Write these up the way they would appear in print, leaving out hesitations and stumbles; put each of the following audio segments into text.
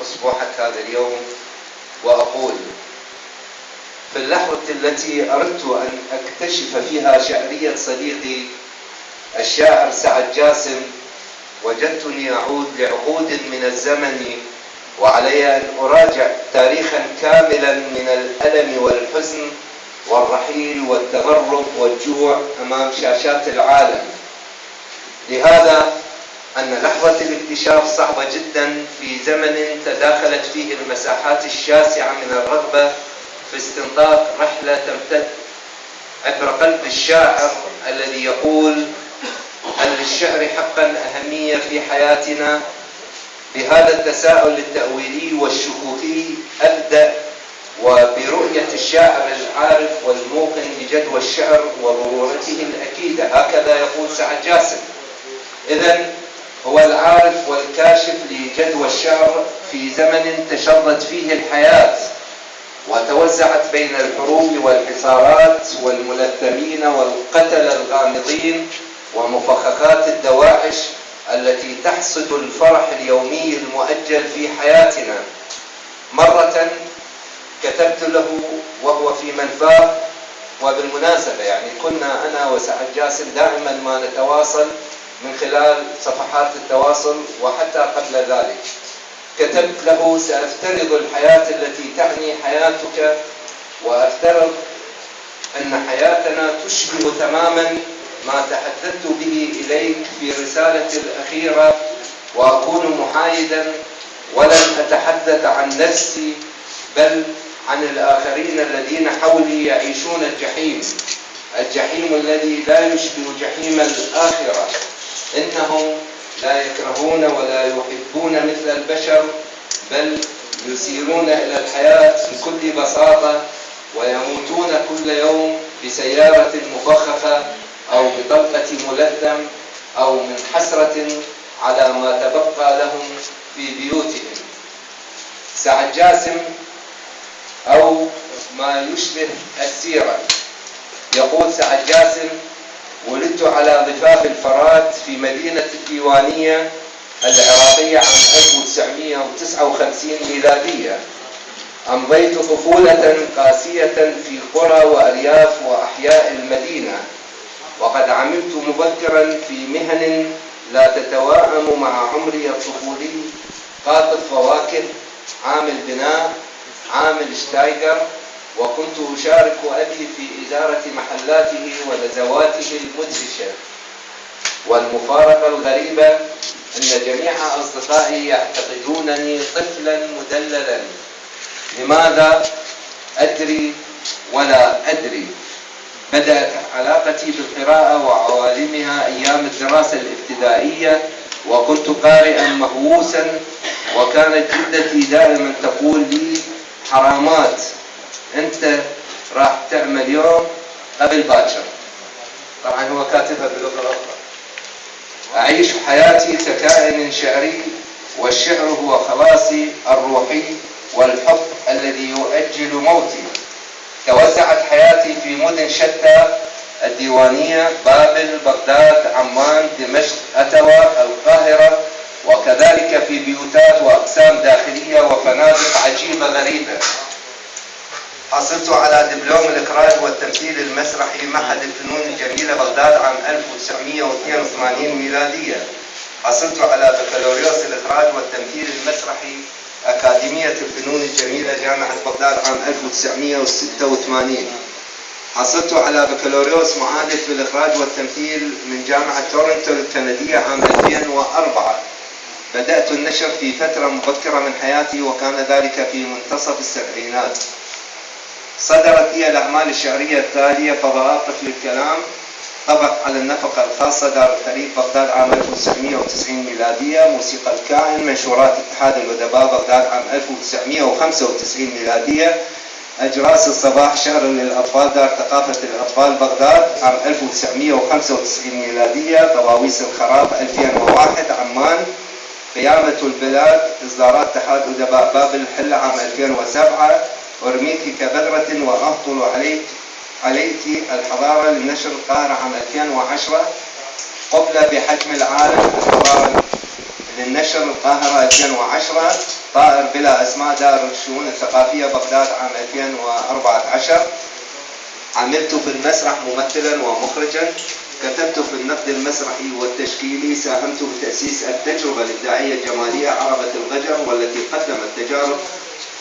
أصبحت هذا اليوم وأقول: في اللحظة التي أردت أن أكتشف فيها شعرية صديقي الشاعر سعد جاسم، وجدتني أعود لعقود من الزمن، وعلي أن أراجع تاريخا كاملا من الألم والحزن والرحيل والتغرب والجوع أمام شاشات العالم. لهذا أن لحظة الاكتشاف صعبة جدا في زمن تداخلت فيه المساحات الشاسعة من الرغبة في استنطاق رحلة تمتد عبر قلب الشاعر الذي يقول: هل للشعر حقا أهمية في حياتنا؟ بهذا التساؤل التأويلي والشكوكي أبدأ، وبرؤية الشاعر العارف والموقن بجدوى الشعر وضرورته الأكيدة. هكذا يقول سعد جاسم. إذن هو العارف والكاشف لجدوى الشعر في زمن تشرد فيه الحياة وتوزعت بين الحروب والحصارات والملثمين والقتلة الغامضين ومفخخات الدواعش التي تحصد الفرح اليومي المؤجل في حياتنا. مرة كتبت له وهو في منفاه، وبالمناسبة يعني كنا أنا وسعد جاسم دائما ما نتواصل من خلال صفحات التواصل وحتى قبل ذلك. كتبت له: سأفترض الحياة التي تعني حياتك، وأفترض أن حياتنا تشبه تماما ما تحدثت به إليك في رسالتي الأخيرة، وأكون محايدا ولن أتحدث عن نفسي بل عن الآخرين الذين حولي يعيشون الجحيم الذي لا يشبه جحيم الآخرة. إنهم لا يكرهون ولا يحبون مثل البشر، بل يسيرون إلى الحياة بكل بساطة، ويموتون كل يوم بسيارة مفخخة أو بطلقة ملثم أو من حسرة على ما تبقى لهم في بيوتهم. سعد جاسم أو ما يشبه السيرة. يقول سعد جاسم: ولدت على ضفاف الفرات في مدينة الديوانية العراقية عام 1959 ميلادية. أمضيت طفولة قاسية في قرى وأرياف وأحياء المدينة، وقد عملت مبكرا في مهن لا تتوائم مع عمري الطفولي: قاطف فواكه، عامل بناء، عامل شتايجر، وكنت أشارك أبي في إدارة محلاته ونزواته المدهشة. والمفارقة الغريبة أن جميع أصدقائي يعتقدونني طفلا مدللا. لماذا؟ أدري ولا أدري. بدأت علاقتي بالقراءة وعوالمها أيام الدراسة الابتدائية، وكنت قارئا مهووسا، وكانت جدتي دائما تقول لي: حرامات، أنت راح تعمل يوم قبل باكر. طبعا هو كاتبها بلغة أخرى. أعيش حياتي ككائن شعري، والشعر هو خلاصي الروحي والحب الذي يؤجل موتي. توزعت حياتي في مدن شتى: الديوانية، بابل، بغداد، عمان، دمشق، أتوا، القاهرة، وكذلك في بيوتات وأقسام داخلية وفنادق عجيبة غريبة. حصلت على دبلوم الإخراج والتمثيل المسرحي معهد الفنون الجميلة بغداد عام 1982 ميلادية. حصلت على بكالوريوس الإخراج والتمثيل المسرحي أكاديمية الفنون الجميلة جامعة بغداد عام 1986. حصلت على بكالوريوس معادل في الإخراج والتمثيل من جامعة تورنتو الكندية عام 2004. بدأت النشر في فترة مبكرة من حياتي، وكان ذلك في منتصف السبعينات. صدرت لي الأعمال الشعرية التالية: فضاءات طفل الكلام، طبع على النفقة الخاصة دار الخليل بغداد عام 1990 ميلادية. موسيقى الكائن، منشورات اتحاد الأدباء بغداد عام 1995 ميلادية. أجراس الصباح، شهر للأطفال، دار ثقافة الأطفال بغداد عام 1995 ميلادية. طواويس الخراب 2001 عمان. قيامة البلاد، إصدارات اتحاد أدباء باب الحلة عام 2007. أرميك كبذرة وأهطل عليك الحضارة لنشر القاهرة عام 2010. قبلة بحجم العالم، الحضارة للنشر القاهرة 2010. طائر بلا أسماء، دار الشؤون الثقافية بغداد عام 2014. عملت في المسرح ممثلا ومخرجا، كتبت في النقد المسرحي والتشكيلي، ساهمت بتأسيس التجربة الإبداعية الجمالية عربة الغجر، والتي قدمت تجارب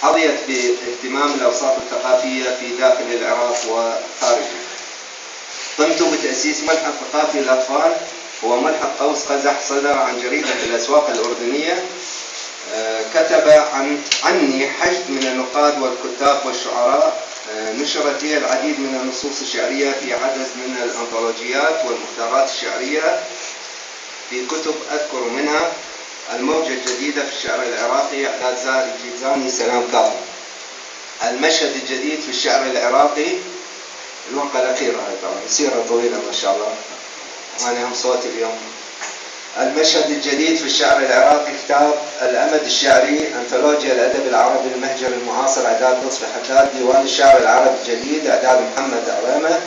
حظيت باهتمام الأوساط الثقافية في داخل العراق وخارجه. قمت بتأسيس ملحق ثقافي للأطفال، هو ملحق قوس قزح، صدر عن جريدة الأسواق الأردنية. كتب عني حشد من النقاد والكتاب والشعراء، نشرت لي العديد من النصوص الشعرية في عدد من الأنطولوجيات والمختارات الشعرية في كتب، أذكر منها الموجة الجديدة في الشعر العراقي، إعداد زاهر الجيزاني، سلام كاظم. المشهد الجديد في الشعر العراقي، الورقة الأخيرة هاي طبعا سيرة طويلة ما شاء الله، أنا هم صوتي اليوم. المشهد الجديد في الشعر العراقي، كتاب الأمد الشعري، أنثولوجيا الأدب العربي المهجر المعاصر، إعداد لطفي حداد. ديوان الشعر العربي الجديد، إعداد محمد عريمة.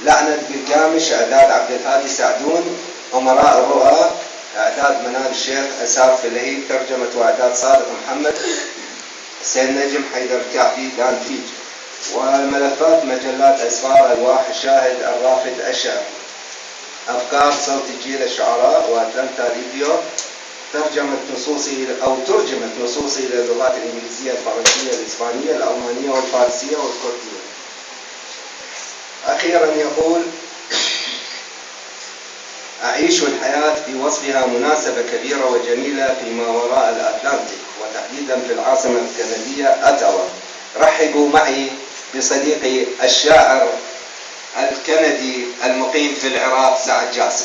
لعنة قلقامش، إعداد عبد الهادي سعدون. أمراء الرؤى، إعداد منال الشيخ. أسار فلهيب، ترجمة وإعداد صادق محمد. حسين نجم، حيدر الكعبي، دان فيج. وملفات مجلات أسفار، ألواح، الشاهد، الرافد، الشعر. أفكار صوت الجيل الشعراء، وأتلانتا ريديو. ترجمت نصوصي إلى اللغات الإنجليزية، الفرنسية، الإسبانية، الألمانية والفارسية والكردية. أخيرا يقول: أعيش الحياة في وصفها مناسبة كبيرة وجميلة فيما وراء الأتلانتيك، وتحديدا في العاصمة الكندية أوتاوا. رحبوا معي بصديقي الشاعر الكندي المقيم في العراق، سعد جاسم.